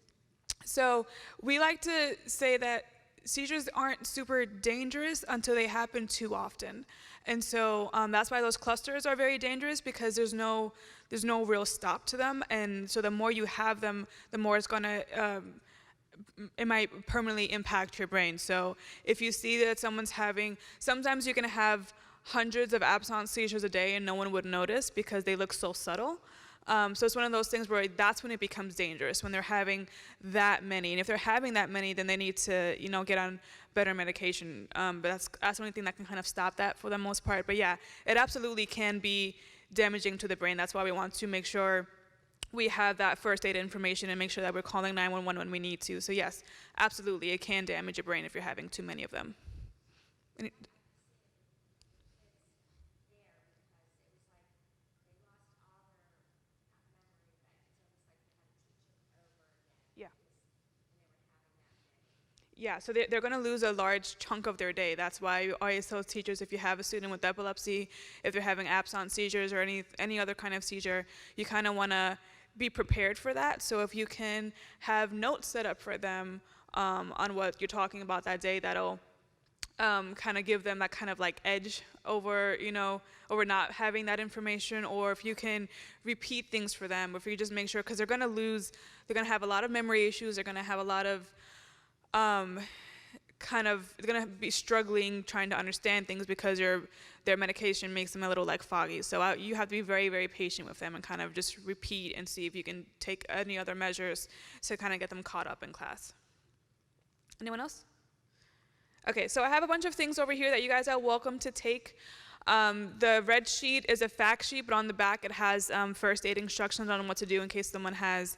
So we like to say that seizures aren't super dangerous until they happen too often. And so that's why those clusters are very dangerous, because there's no real stop to them. And so the more you have them, the more it's going to, it might permanently impact your brain. So if you see that someone's having, sometimes you're going to have hundreds of absence seizures a day and no one would notice because they look so subtle. So it's one of those things where that's when it becomes dangerous, when they're having that many. And if they're having that many, then they need to, you know, get on better medication. But that's the only thing that can kind of stop that for the most part. But yeah, it absolutely can be damaging to the brain. That's why we want to make sure we have that first aid information and make sure that we're calling 911 when we need to. So yes, absolutely, it can damage your brain if you're having too many of them. Yeah, so they're going to lose a large chunk of their day. That's why I always tell teachers, if you have a student with epilepsy, if they're having absence seizures or any other kind of seizure, you kind of want to be prepared for that. So if you can have notes set up for them on what you're talking about that day, that'll kind of give them that kind of like edge over, you know, over not having that information. Or if you can repeat things for them, or if you just make sure, because they're going to have a lot of memory issues, they're going to have a lot of they're going to be struggling trying to understand things because their medication makes them a little like foggy. So you have to be very, very patient with them and kind of just repeat and see if you can take any other measures to kind of get them caught up in class. Anyone else? Okay, so I have a bunch of things over here that you guys are welcome to take. The red sheet is a fact sheet, but on the back it has first aid instructions on what to do in case someone has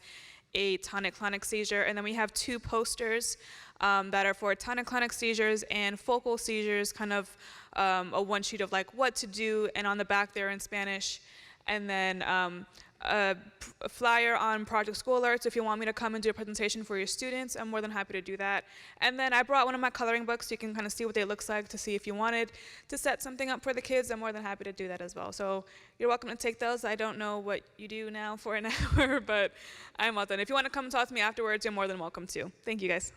a tonic-clonic seizure. And then we have 2 posters that are for tonic-clonic seizures and focal seizures, kind of a one sheet of like what to do, and on the back they're in Spanish. And then a flyer on Project School Alerts. If you want me to come and do a presentation for your students, I'm more than happy to do that. And then I brought one of my coloring books so you can kind of see what they look like, to see if you wanted to set something up for the kids. I'm more than happy to do that as well. So you're welcome to take those. I don't know what you do now for an hour, but I'm welcome. If you want to come talk to me afterwards, you're more than welcome to. Thank you, guys.